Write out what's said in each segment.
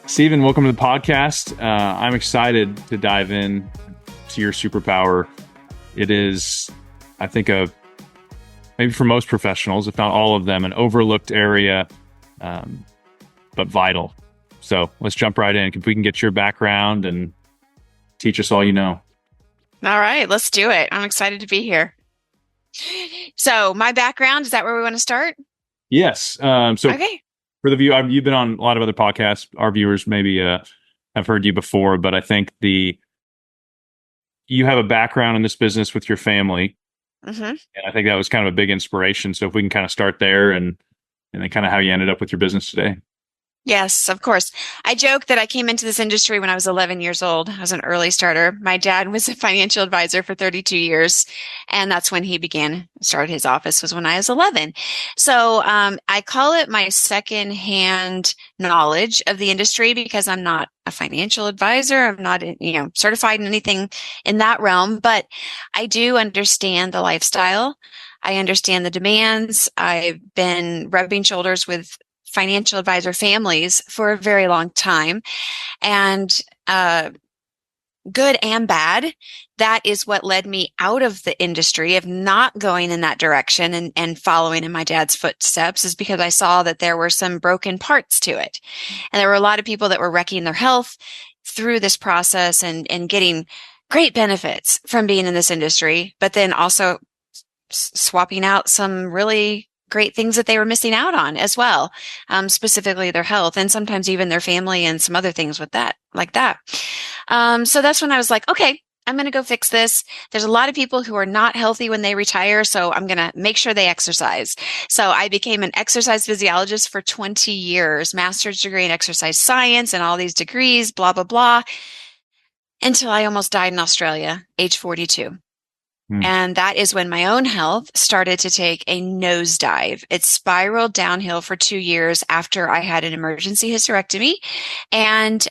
Stephen, welcome to the podcast. I'm excited to dive in to your superpower. It is, I think, maybe for most professionals, if not all of them, an overlooked area, but vital. So let's jump right in. If we can get your background and teach us all you know. All right, let's do it. I'm excited to be here. So my background, is that where we want to start? Yes. Okay. For the view, you've been on a lot of other podcasts. Our viewers maybe have heard you before, but I think you have a background in this business with your family. Mm-hmm. And I think that was kind of a big inspiration. So if we can kind of start there and then kind of how you ended up with your business today. Yes, of course. I joke that I came into this industry when I was 11 years old. I was an early starter. My dad was a financial advisor for 32 years. And that's when he started his office was when I was 11. So I call it my secondhand knowledge of the industry because I'm not a financial advisor. I'm not, certified in anything in that realm, but I do understand the lifestyle. I understand the demands. I've been rubbing shoulders with financial advisor families for a very long time, and good and bad. That is what led me out of the industry of not going in that direction and following in my dad's footsteps, is because I saw that there were some broken parts to it. And there were a lot of people that were wrecking their health through this process and getting great benefits from being in this industry, but then also swapping out some really great things that they were missing out on as well, specifically their health and sometimes even their family and some other things with that, like that. So that's when I was like, okay, I'm going to go fix this. There's a lot of people who are not healthy when they retire, so I'm going to make sure they exercise. So I became an exercise physiologist for 20 years, master's degree in exercise science and all these degrees, blah, blah, blah, until I almost died in Australia, age 42. And that is when my own health started to take a nosedive. It spiraled downhill for 2 years after I had an emergency hysterectomy and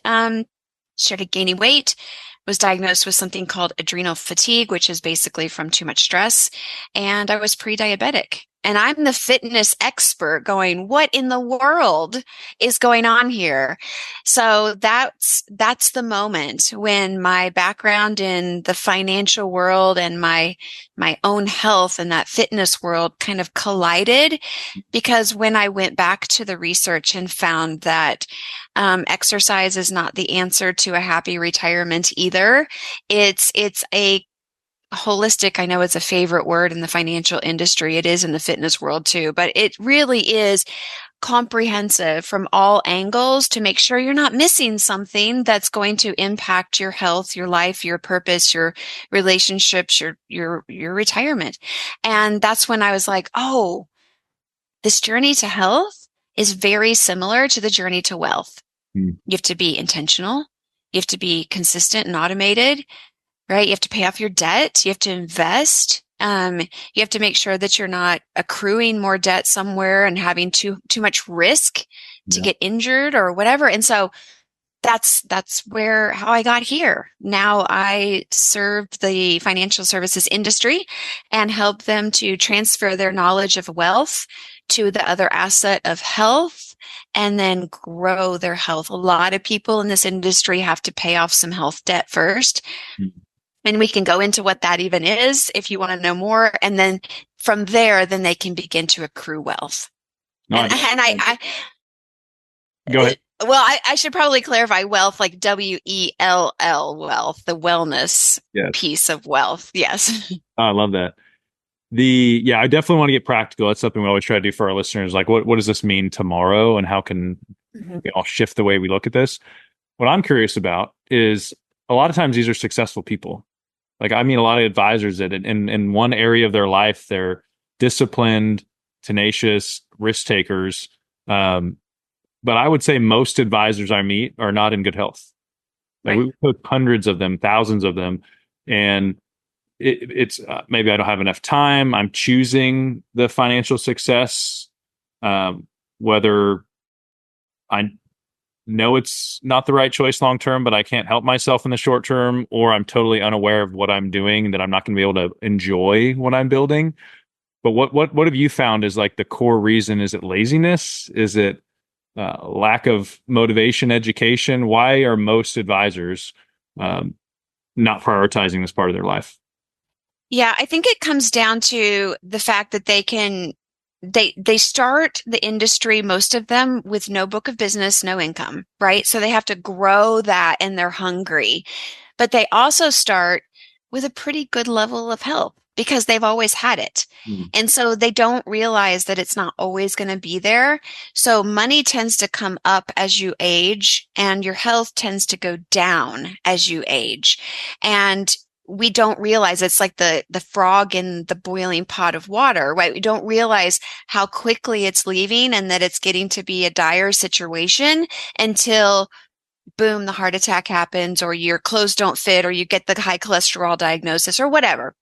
started gaining weight, was diagnosed with something called adrenal fatigue, which is basically from too much stress. And I was pre-diabetic. And I'm the fitness expert going, what in the world is going on here? So that's the moment when my background in the financial world and my own health and that fitness world kind of collided, because when I went back to the research and found that exercise is not the answer to a happy retirement either. It's a holistic, I know it's a favorite word in the financial industry. It is in the fitness world too, but it really is comprehensive from all angles to make sure you're not missing something that's going to impact your health, your life, your purpose, your relationships, your retirement. And that's when I was like, oh, this journey to health is very similar to the journey to wealth. You have to be intentional. You have to be consistent and automated. Right? You have to pay off your debt. You have to invest. You have to make sure that you're not accruing more debt somewhere and having too much risk to get injured or whatever. And so that's how I got here. Now I serve the financial services industry and help them to transfer their knowledge of wealth to the other asset of health and then grow their health. A lot of people in this industry have to pay off some health debt first. And we can go into what that even is if you want to know more. And then from there, then they can begin to accrue wealth. No, I go ahead. Well, I should probably clarify wealth, like WELL, wealth, the wellness piece of wealth. Yes. I love that. I definitely want to get practical. That's something we always try to do for our listeners. Like, what does this mean tomorrow, and how can we all shift the way we look at this? What I'm curious about is a lot of times these are successful people. Like, I mean, a lot of advisors that in one area of their life, they're disciplined, tenacious, risk takers. But I would say most advisors I meet are not in good health. Like, we took hundreds of them, thousands of them, and it's maybe I don't have enough time. I'm choosing the financial success, whether I know it's not the right choice long term, but I can't help myself in the short term, or I'm totally unaware of what I'm doing, that I'm not going to be able to enjoy what I'm building. But what have you found is like the core reason? Is it laziness? Is it lack of motivation, education? Why are most advisors um, not prioritizing this part of their life? Yeah, I think it comes down to the fact that they start the industry, most of them, with no book of business, no income, right? So they have to grow that and they're hungry. But they also start with a pretty good level of health because they've always had it. Mm. And so they don't realize that it's not always going to be there. So money tends to come up as you age, and your health tends to go down as you age. And we don't realize it's like the frog in the boiling pot of water, right? We don't realize how quickly it's leaving and that it's getting to be a dire situation until boom, the heart attack happens, or your clothes don't fit, or you get the high cholesterol diagnosis, or whatever.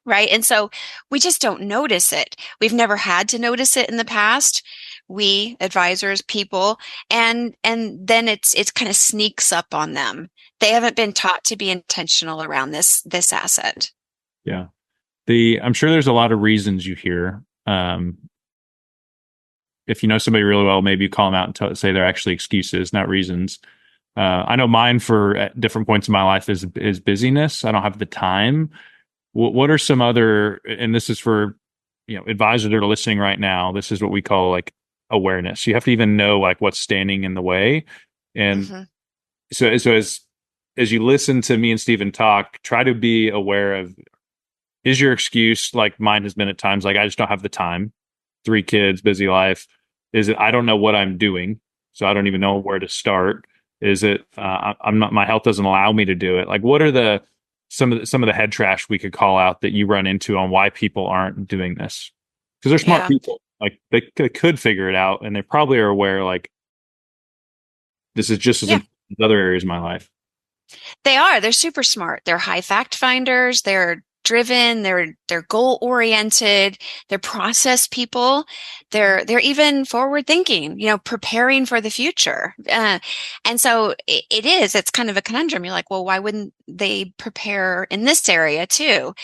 Right. And so we just don't notice it. We've never had to notice it in the past. We advisors, people, and then it's kind of sneaks up on them. They haven't been taught to be intentional around this asset. Yeah. I'm sure there's a lot of reasons you hear. If you know somebody really well, maybe you call them out and say they're actually excuses, not reasons. I know mine for at different points in my life is busyness. I don't have the time. What are some other, and this is for, advisors that are listening right now. This is what we call like awareness. You have to even know like what's standing in the way. And Hmm. so as you listen to me and Stephen talk, try to be aware of, is your excuse like mine has been at times, like I just don't have the time, 3 kids, busy life. Is it, I don't know what I'm doing, so I don't even know where to start. Is it, I'm not, my health doesn't allow me to do it? Like, what are some of the head trash we could call out that you run into on why people aren't doing this? Because they're smart Yeah. people. Like they could figure it out, and they probably are aware. Like this is just as Yeah. important as other areas of my life. They are. They're super smart. They're high fact finders. They're driven. They're goal oriented. They're process people. They're even forward thinking. Preparing for the future. And so it is. It's kind of a conundrum. You're like, well, why wouldn't they prepare in this area too?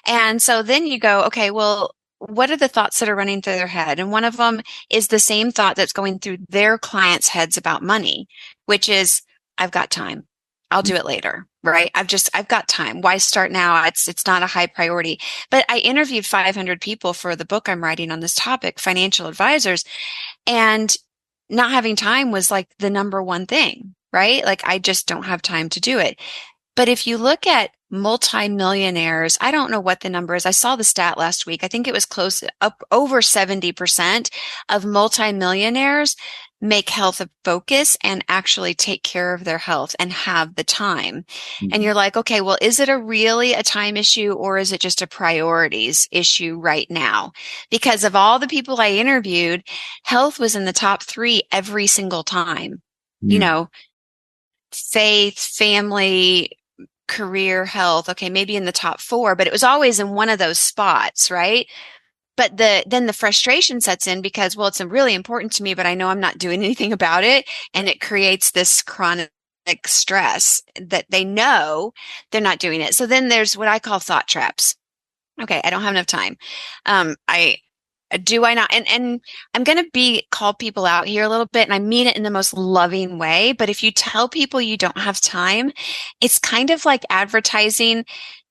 And so then you go, okay, well, what are the thoughts that are running through their head? And one of them is the same thought that's going through their clients' heads about money, which is, I've got time. I'll do it later, right? I've got time. Why start now? It's not a high priority. But I interviewed 500 people for the book I'm writing on this topic, financial advisors, and not having time was like the number one thing, right? Like I just don't have time to do it. But if you look at multimillionaires, I don't know what the number is. I saw the stat last week. I think it was close up over 70% of multimillionaires make health a focus and actually take care of their health and have the time. And Mhm. you're like, okay, well, is it really a time issue or is it just a priorities issue right now? Because of all the people I interviewed, health was in the top three every single time. You Mhm. know, faith, family, career, health. Okay, maybe in the top four, but it was always in one of those spots, right? But then the frustration sets in because, well, it's really important to me, but I know I'm not doing anything about it. And it creates this chronic stress that they know they're not doing it. So then there's what I call thought traps. Okay, I don't have enough time. I do I not? And I'm going to call people out here a little bit, and I mean it in the most loving way. But if you tell people you don't have time, it's kind of like advertising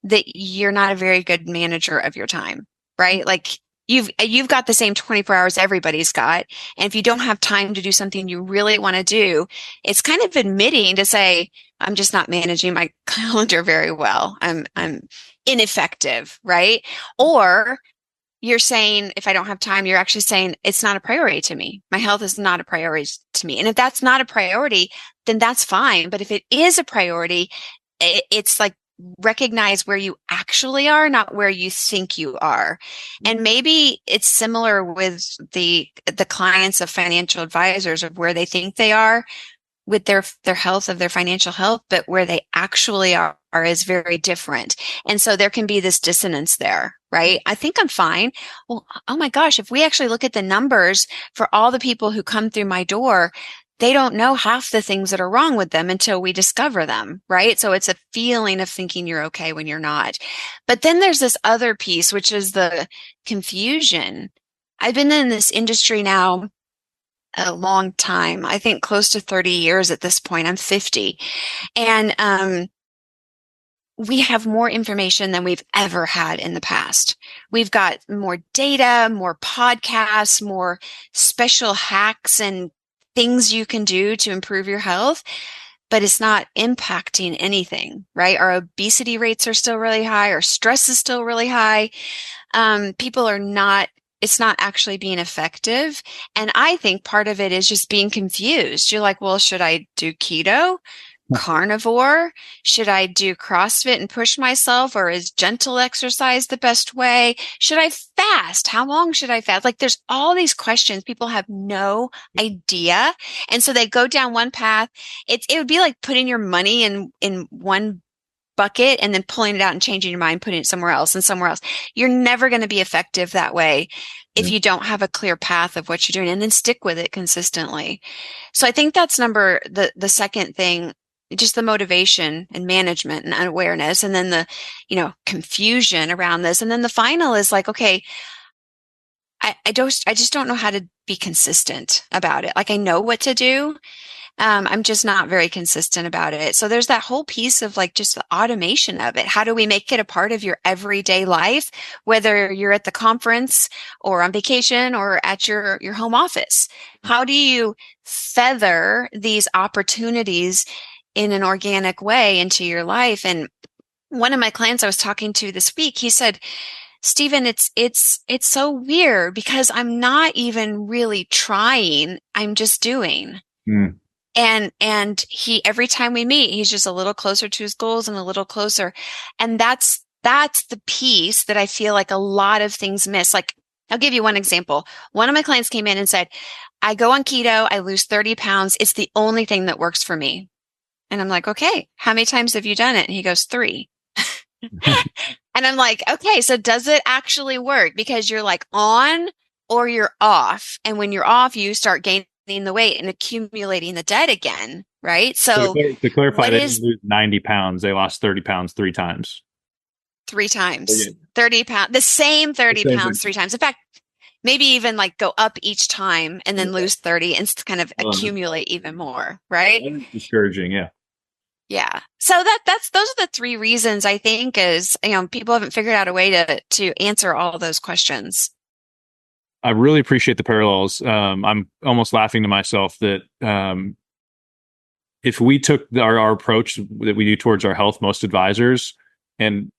that you're not a very good manager of your time, right? Like you've got the same 24 hours everybody's got, and if you don't have time to do something you really want to do, it's kind of admitting to say, I'm just not managing my calendar very well. I'm ineffective, right? Or you're saying, if I don't have time, you're actually saying it's not a priority to me. My health is not a priority to me. And if that's not a priority, then that's fine. But if it is a priority, it's like recognize where you actually are, not where you think you are. And maybe it's similar with the clients of financial advisors of where they think they are with their health of their financial health, but where they actually are is very different. And so there can be this dissonance there, right? I think I'm fine. Well, oh my gosh, if we actually look at the numbers for all the people who come through my door, they don't know half the things that are wrong with them until we discover them, right? So it's a feeling of thinking you're okay when you're not. But then there's this other piece, which is the confusion. I've been in this industry now a long time. I think close to 30 years at this point. I'm 50. And we have more information than we've ever had in the past. We've got more data, more podcasts, more special hacks and things you can do to improve your health, but it's not impacting anything, right? Our obesity rates are still really high. Our stress is still really high. People are not, it's not actually being effective. And I think part of it is just being confused. You're like, well, should I do keto? Carnivore? Should I do CrossFit and push myself, or is gentle exercise the best way? Should I fast? How long should I fast? Like there's all these questions. People have no idea. And so they go down one path. It would be like putting your money in one bucket and then pulling it out and changing your mind, putting it somewhere else and somewhere else. You're never going to be effective that way if you don't have a clear path of what you're doing, and then stick with it consistently. So I think that's the second thing, just the motivation and management and awareness, and then the, confusion around this. And then the final is like, okay, I just don't know how to be consistent about it. Like I know what to do. I'm just not very consistent about it. So there's that whole piece of like just the automation of it. How do we make it a part of your everyday life, whether you're at the conference or on vacation or at your home office? How do you feather these opportunities in an organic way into your life? And one of my clients I was talking to this week, he said, Stephen, it's so weird because I'm not even really trying. I'm just doing. Mm. And he, every time we meet, he's just a little closer to his goals and a little closer. And that's the piece that I feel like a lot of things miss. Like, I'll give you one example. One of my clients came in and said, I go on keto, I lose 30 pounds. It's the only thing that works for me. And I'm like, okay, how many times have you done it? And he goes, 3. And I'm like, okay, so does it actually work? Because you're like on or you're off. And when you're off, you start gaining the weight and accumulating the debt again, right? So to clarify, what they is didn't lose 90 pounds. They lost 30 pounds 3 times. 3 times? Yeah. 30 pounds, the same 30 The same pounds thing. 3 times. In fact, maybe even like go up each time and then lose 30 and kind of accumulate even more, right? That is discouraging. Yeah. Yeah. So those are the 3 reasons I think is, people haven't figured out a way to answer all those questions. I really appreciate the parallels. I'm almost laughing to myself that if we took our approach that we do towards our health, most advisors, and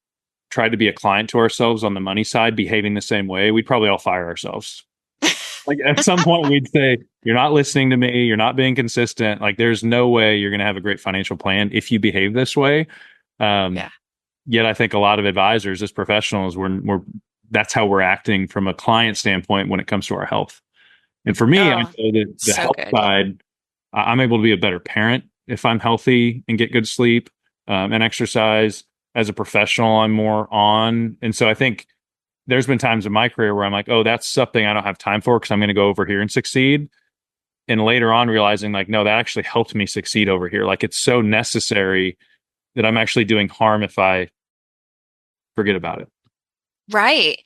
tried to be a client to ourselves on the money side, behaving the same way, we'd probably all fire ourselves. Like at some point we'd say, you're not listening to me. You're not being consistent. Like there's no way you're going to have a great financial plan if you behave this way. Yeah. Yet I think a lot of advisors as professionals, we're that's how we're acting from a client standpoint when it comes to our health. And for me, I know that the so health good. side, I'm able to be a better parent if I'm healthy and get good sleep and exercise. As a professional, I'm more on. And so I think there's been times in my career where I'm like, oh, that's something I don't have time for because I'm going to go over here and succeed. And later on realizing like, no, that actually helped me succeed over here. Like it's so necessary that I'm actually doing harm if I forget about it. Right.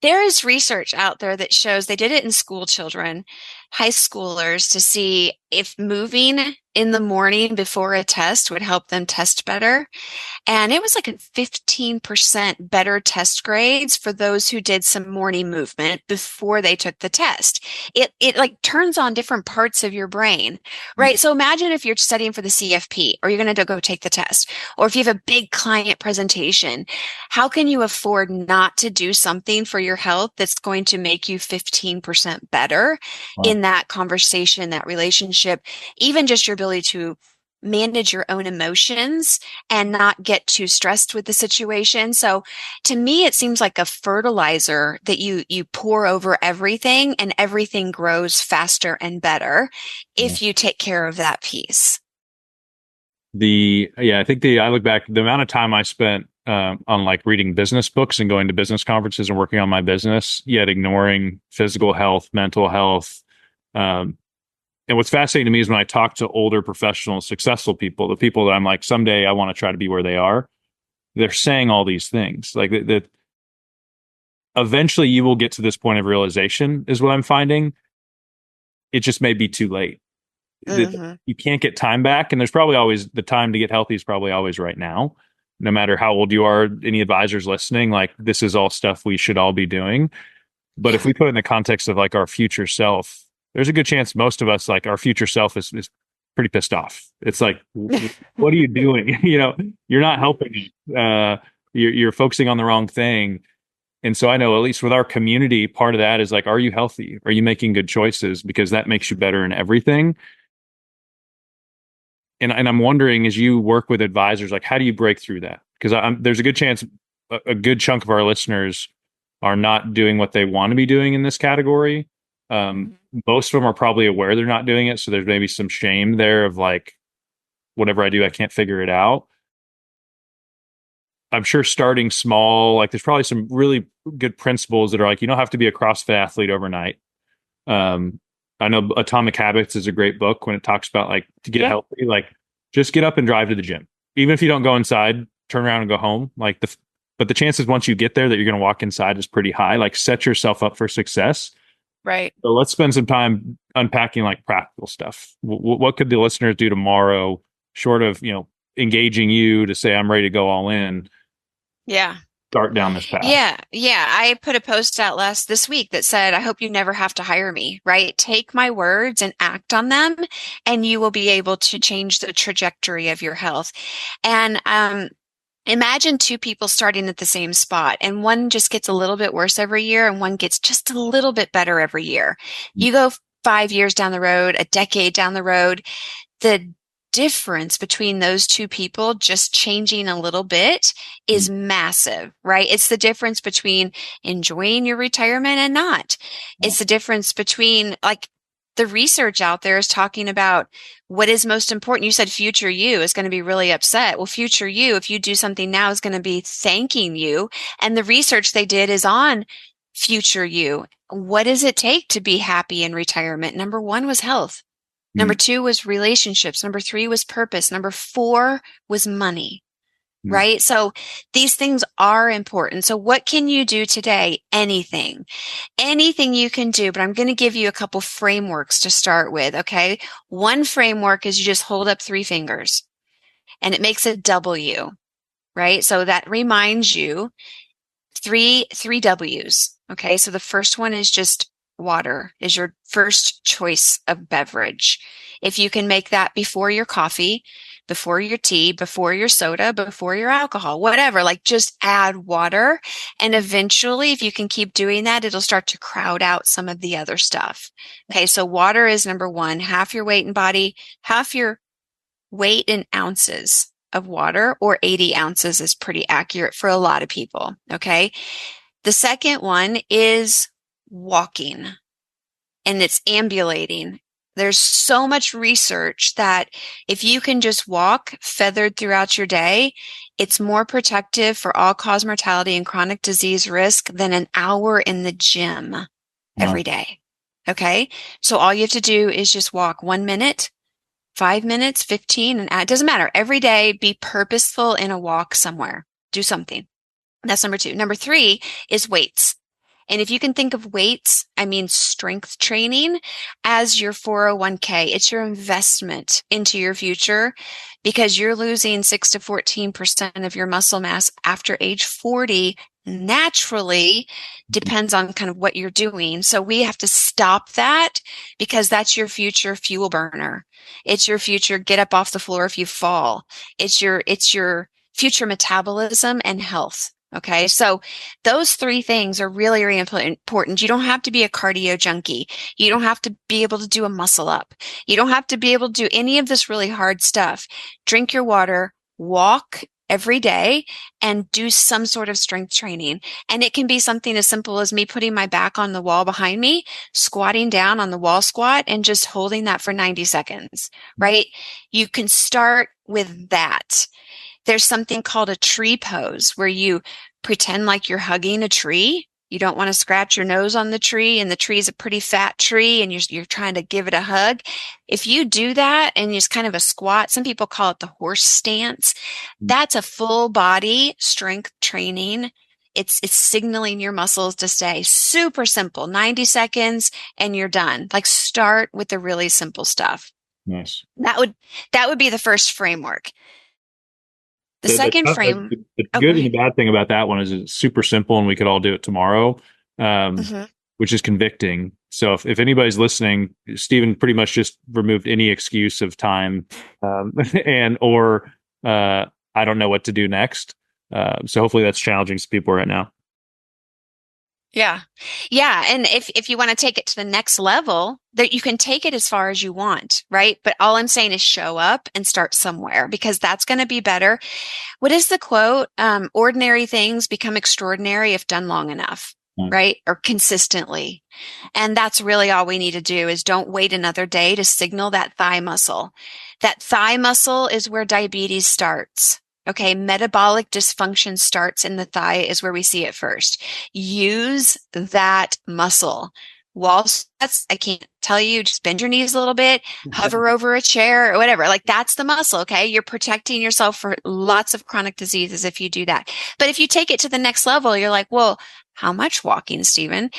There is research out there that shows they did it in school children, high schoolers, to see if moving in the morning before a test would help them test better. And it was like a 15% better test grades for those who did some morning movement before they took the test. It like turns on different parts of your brain, right? So imagine if you're studying for the CFP or you're going to go take the test, or if you have a big client presentation, how can you afford not to do something for your health that's going to make you 15% better in that conversation, that relationship, even just your ability to manage your own emotions and not get too stressed with the situation. So to me, it seems like a fertilizer that you pour over everything, and everything grows faster and better if you take care of that piece. I think I look back, the amount of time I spent on like reading business books and going to business conferences and working on my business, yet ignoring physical health, mental health. And what's fascinating to me is when I talk to older professional, successful people, the people that I'm like, someday I want to try to be where they are, they're saying all these things like that. Eventually you will get to this point of realization is what I'm finding. it just may be too late. Hmm. You can't get time back, and there's probably always the time to get healthy is probably always right now. No matter how old you are, any advisors listening, like this is all stuff we should all be doing. But if Yeah. we put it in the context of like our future self, there's a good chance most of us, like our future self is pretty pissed off. It's like, what are you doing? You're not helping. You're focusing on the wrong thing. And so I know at least with our community, part of that is like, are you healthy? Are you making good choices? Because that makes you better in everything. And I'm wondering as you work with advisors, like how do you break through that? Because there's a good chance a good chunk of our listeners are not doing what they want to be doing in this category. Um, Mhm. Most of them are probably aware they're not doing it, so there's maybe some shame there of like whatever I do, I can't figure it out. I'm sure starting small, like there's probably some really good principles that are like you don't have to be a CrossFit athlete overnight. Um, I know Atomic Habits is a great book when it talks about like to get Yeah. healthy, like just get up and drive to the gym. Even if you don't go inside, turn around and go home. But the chances once you get there that you're going to walk inside is pretty high. Like set yourself up for success. Right. So let's spend some time unpacking like practical stuff. What could the listeners do tomorrow, short of engaging you to say I'm ready to go all in, Yeah. start down this path? Yeah, yeah. I put a post out this week that said, I hope you never have to hire me, right? Take my words and act on them, and you will be able to change the trajectory of your health. And imagine two people starting at the same spot, and one just gets a little bit worse every year, and one gets just a little bit better every year. You go 5 years down the road, a decade down the road, the difference between those two people just changing a little bit is massive, right? It's the difference between enjoying your retirement and not. It's the difference between like the research out there is talking about what is most important. You said future you is going to be really upset. Well, future you, if you do something now, is going to be thanking you. And the research they did is on future you. What does it take to be happy in retirement? Number one was health. Number two was relationships. Number three was purpose. Number four was money, Mm-hmm. right? So these things are important. So what can you do today? Anything, anything you can do, but I'm going to give you a couple frameworks to start with. Okay. One framework is you just hold up three fingers and it makes a W, right? So that reminds you three W's. Okay. So the first one is just water is your first choice of beverage. If you can make that before your coffee, before your tea, before your soda, before your alcohol, whatever, like just add water. And eventually, if you can keep doing that, it'll start to crowd out some of the other stuff. Okay. So water is number one, half your weight in body, half your weight in ounces of water, or 80 ounces is pretty accurate for a lot of people. Okay. The second one is walking, and it's ambulating. There's so much research that if you can just walk feathered throughout your day, it's more protective for all-cause mortality and chronic disease risk than an hour in the gym Wow. every day. Okay. So all you have to do is just walk 1 minute, 5 minutes, 15, and it doesn't matter. Every day, be purposeful in a walk somewhere. Do something. That's number two. Number three is weights. And if you can think of weights, I mean strength training as your 401k. It's your investment into your future because you're losing 6 to 14% of your muscle mass after age 40 naturally. Depends on kind of what you're doing. So we have to stop that because that's your future fuel burner. It's your future get up off the floor if you fall. It's your future metabolism and health. Okay. So those three things are really, really important. You don't have to be a cardio junkie. You don't have to be able to do a muscle up. You don't have to be able to do any of this really hard stuff. Drink your water, walk every day, and do some sort of strength training. And it can be something as simple as me putting my back on the wall behind me, squatting down on the wall squat, and just holding that for 90 seconds, right? You can start with that. There's something called a tree pose where you pretend like you're hugging a tree. You don't want to scratch your nose on the tree, and the tree is a pretty fat tree, and you're trying to give it a hug. If you do that and it's kind of a squat, some people call it the horse stance. That's a full body strength training It's signaling your muscles to stay. Super simple, 90 seconds and you're done. Like start with the really simple stuff. Nice. That would be the first framework. The The, second the, the oh, go good and the ahead. bad thing about that one is it's super simple and we could all do it tomorrow, Mhm. which is convicting. So if anybody's listening, Stephen pretty much just removed any excuse of time, and or I don't know what to do next. So hopefully that's challenging to people right now. Yeah. Yeah. And if you want to take it to the next level, that you can take it as far as you want, right? But all I'm saying is show up and start somewhere because that's going to be better. What is the quote? Ordinary things become extraordinary if done long enough, Nice. right? Or consistently. And that's really all we need to do is don't wait another day to signal that thigh muscle. That thigh muscle is where diabetes starts. Okay, metabolic dysfunction starts in the thigh is where we see it first. Use that muscle. Wall squats, I can't tell you, just bend your knees a little bit, hover over a chair or whatever. Like that's the muscle, okay? You're protecting yourself for lots of chronic diseases if you do that. But if you take it to the next level, you're like, well, how much walking, Stephen?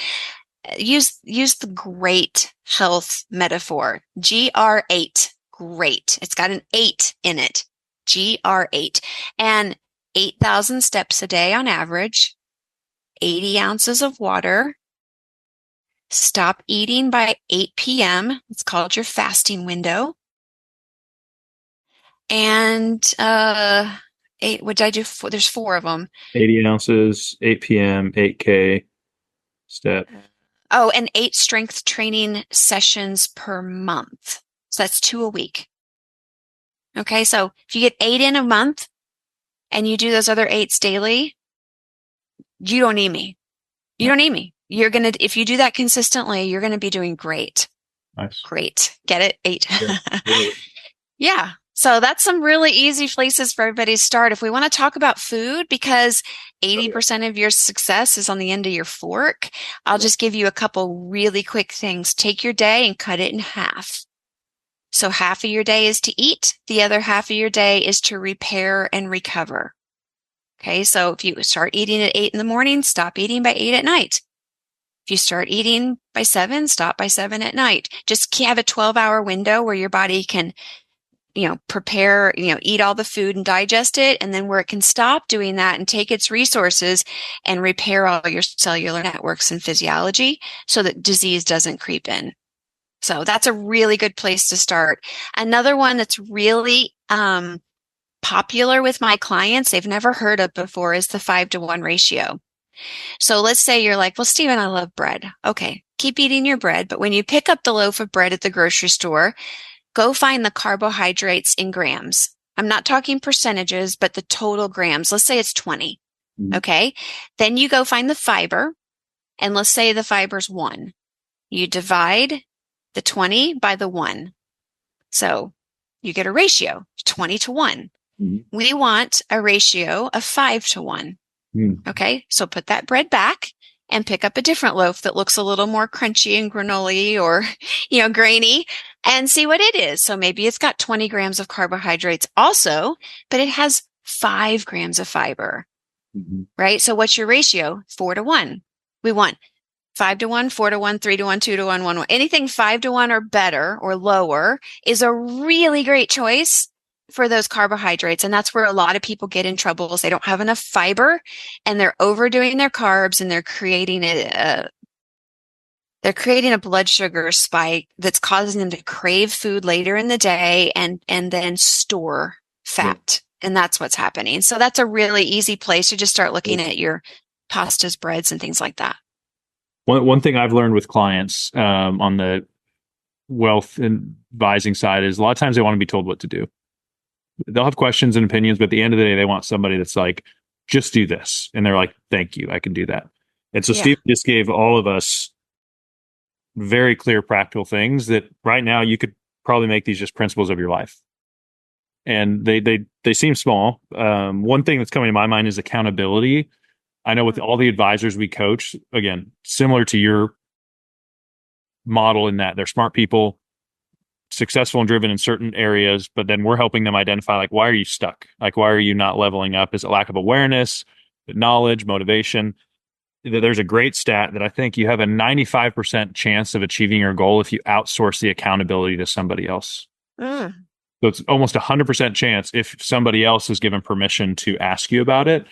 Use the great health metaphor. GR8. Great. It's got an 8 in it. GR8. And 8,000 steps a day on average, 80 ounces of water. Stop eating by 8 p.m. It's called your fasting window. And what did I do? There's 4 of them. 80 ounces, 8 p.m., 8K step. Oh, and 8 strength training sessions per month. So that's 2 a week. Okay, so if you get 8 in a month and you do those other 8s daily, you don't need me. You don't need me. If you do that consistently, you're going to be doing great. Nice. Great. Get it? 8. Yeah. Yeah. So that's some really easy places for everybody to start. If we want to talk about food, because 80% of your success is on the end of your fork, I'll just give you a couple really quick things. Take your day and cut it in half. So half of your day is to eat. The other half of your day is to repair and recover. Okay. So if you start eating at 8 in the morning, stop eating by 8 at night. If you start eating by 7, stop by 7 at night. Just have a 12-hour window where your body can, prepare, eat all the food and digest it. And then where it can stop doing that and take its resources and repair all your cellular networks and physiology so that disease doesn't creep in. So that's a really good place to start. Another one that's really popular with my clients, they've never heard of before, is the 5-to-1 ratio. So let's say you're like, well, Stephen, I love bread. Okay, keep eating your bread. But when you pick up the loaf of bread at the grocery store, go find the carbohydrates in grams. I'm not talking percentages, but the total grams. Let's say it's 20. Mhm. Okay. Then you go find the fiber. And let's say the fiber's 1. You divide the 20 by the 1. So you get a ratio, 20-1. Mhm. We want a ratio of 5-1. Mhm. Okay. So put that bread back and pick up a different loaf that looks a little more crunchy and granola or, grainy and see what it is. So maybe it's got 20 grams of carbohydrates also, but it has 5 grams of fiber, Mhm. right? So what's your ratio? 4-1. We want 5-1, 4-1, 3-1, 2-1, 1-1. Anything 5-1 or better or lower is a really great choice for those carbohydrates. And that's where a lot of people get in trouble is they don't have enough fiber and they're overdoing their carbs and they're creating a blood sugar spike that's causing them to crave food later in the day and then store fat. And that's what's happening. So that's a really easy place to just start looking at your pastas, breads, and things like that. One thing I've learned with clients on the wealth advising side is a lot of times they want to be told what to do. They'll have questions and opinions, but at the end of the day, they want somebody that's like, just do this. And they're like, thank you, I can do that. And so Yeah. Steve just gave all of us very clear, practical things that right now you could probably make these just principles of your life. And they seem small. One thing that's coming to my mind is accountability. I know with all the advisors we coach, again, similar to your model in that they're smart people, successful and driven in certain areas, but then we're helping them identify like, why are you stuck? Like, why are you not leveling up? Is it lack of awareness? knowledge, motivation. There's a great stat that I think you have a 95% chance of achieving your goal if you outsource the accountability to somebody else. Mm, So it's almost a 100% chance if somebody else is given permission to ask you about it.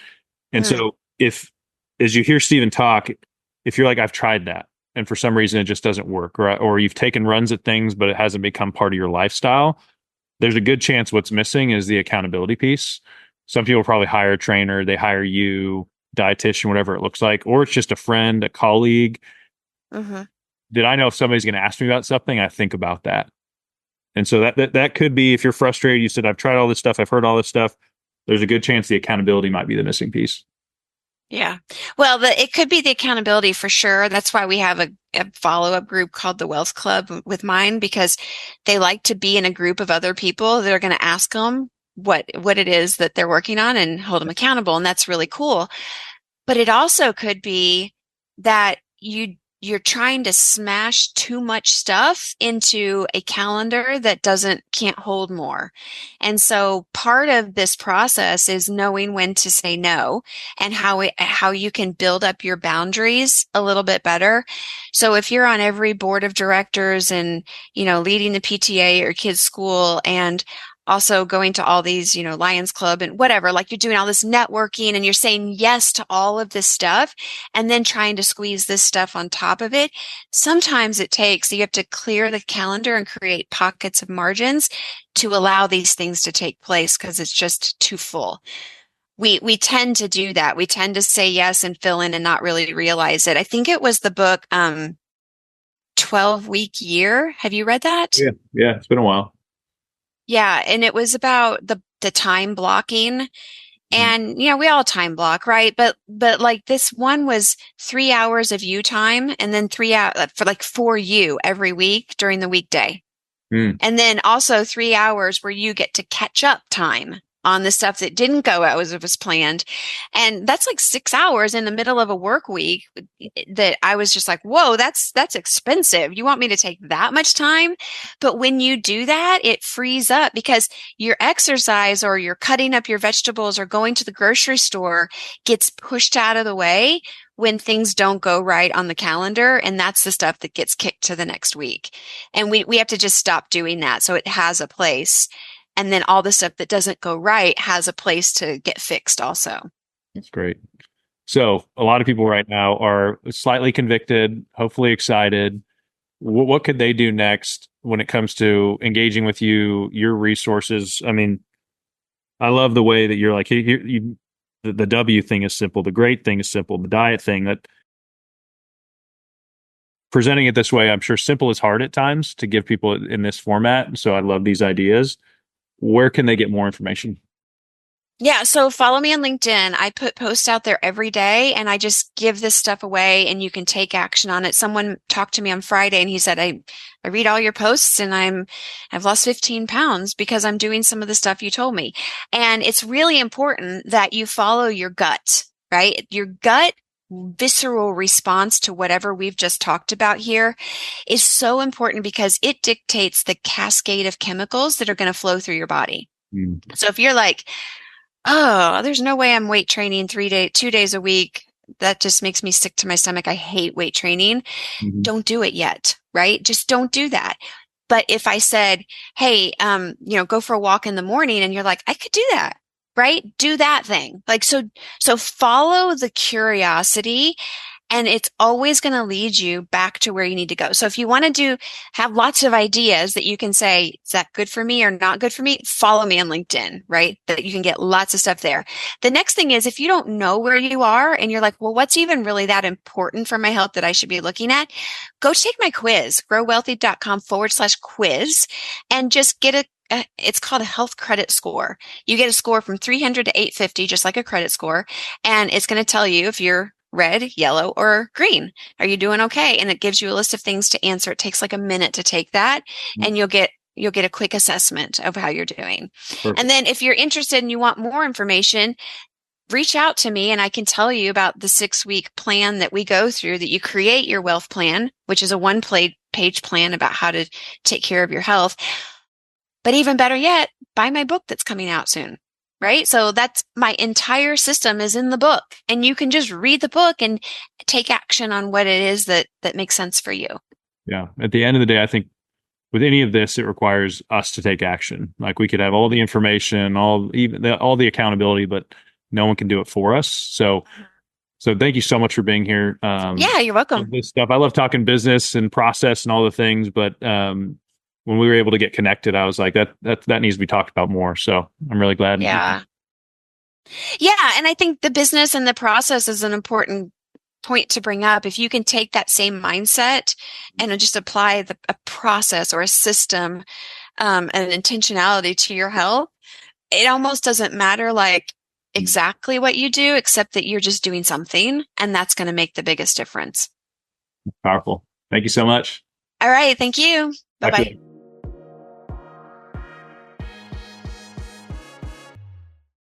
And mm, so if, as you hear Stephen talk, if you're like, I've tried that and for some reason it just doesn't work, or you've taken runs at things, but it hasn't become part of your lifestyle, there's a good chance what's missing is the accountability piece. Some people probably hire a trainer, they hire you, dietitian, whatever it looks like, or it's just a friend, a colleague. hmm Did I know if somebody's going to ask me about something? I think about that. And so that could be if you're frustrated, you said, I've tried all this stuff, I've heard all this stuff. There's a good chance the accountability might be the missing piece. Yeah. Well, it could be the accountability for sure. That's why we have a follow-up group called the Wealth Club with mine, because they like to be in a group of other people that are going to ask them what it is that they're working on and hold them accountable. And that's really cool. But it also could be that you're trying to smash too much stuff into a calendar that can't hold more. And so part of this process is knowing when to say no and how you can build up your boundaries a little bit better. So if you're on every board of directors and, leading the PTA or kids school and also going to all these, Lions Club and whatever, like you're doing all this networking and you're saying yes to all of this stuff and then trying to squeeze this stuff on top of it. Sometimes you have to clear the calendar and create pockets of margins to allow these things to take place because it's just too full. We tend to do that. We tend to say yes and fill in and not really realize it. I think it was the book, 12-Week Year. Have you read that? Yeah. Yeah. It's been a while. Yeah, and it was about the time blocking. Mhm. And we all time block, right? But like this one was 3 hours of you time and then 3 hours for you every week during the weekday. Mm. And then also 3 hours where you get to catch up time on the stuff that didn't go as it was planned. And that's like 6 hours in the middle of a work week that I was just like, whoa, that's expensive. You want me to take that much time? But when you do that, it frees up because your exercise or you're cutting up your vegetables or going to the grocery store gets pushed out of the way when things don't go right on the calendar. And that's the stuff that gets kicked to the next week. And we have to just stop doing that. So it has a place. And then all the stuff that doesn't go right has a place to get fixed also. That's great. So a lot of people right now are slightly convicted, hopefully excited. What could they do next when it comes to engaging with you, your resources? I mean, I love the way that you're like, the W thing is simple, the great thing is simple, the diet thing, that presenting it this way, I'm sure simple is hard at times to give people in this format. So I love these ideas. Where can they get more information? Yeah, so follow me on LinkedIn. I put posts out there every day and I just give this stuff away and you can take action on it. Someone talked to me on Friday and he said, I read all your posts and I've lost 15 pounds because I'm doing some of the stuff you told me. And it's really important that you follow your gut, right? Your gut visceral response to whatever we've just talked about here is so important because it dictates the cascade of chemicals that are going to flow through your body. Mm. So if you're like, oh, there's no way I'm weight training 2 days a week. That just makes me sick to my stomach. I hate weight training. Mhm. Don't do it yet, right? Just don't do that. But if I said, hey, go for a walk in the morning and you're like, I could do that, right? Do that thing. Like, so follow the curiosity and it's always going to lead you back to where you need to go. So if you want to have lots of ideas that you can say, is that good for me or not good for me? Follow me on LinkedIn, right? That you can get lots of stuff there. The next thing is if you don't know where you are and you're like, well, what's even really that important for my health that I should be looking at? Go take my quiz, growwellthy.com/quiz and just get it's called a health credit score. You get a score from 300 to 850, just like a credit score. And it's going to tell you if you're red, yellow, or green. Are you doing okay? And it gives you a list of things to answer. It takes like a minute to take that and you'll get a quick assessment of how you're doing. Perfect. And then if you're interested and you want more information, reach out to me and I can tell you about the 6-week plan that we go through that you create your wealth plan, which is a 1-page plan about how to take care of your health. But even better yet, buy my book that's coming out soon. right? So that's my entire system is in the book, and you can just read the book and take action on what it is that makes sense for you. Yeah. At the end of the day, I think with any of this, it requires us to take action. Like we could have all the information, all the accountability, but no one can do it for us. So thank you so much for being here. Yeah, you're welcome. This stuff, I love talking business and process and all the things, but when we were able to get connected, I was like, that needs to be talked about more. So I'm really glad. Yeah. Yeah, and I think the business and the process is an important point to bring up. If you can take that same mindset and just apply a process or a system, and intentionality to your health, it almost doesn't matter like exactly what you do, except that you're just doing something, and that's going to make the biggest difference. Powerful. Thank you so much. All right, thank you. Bye bye.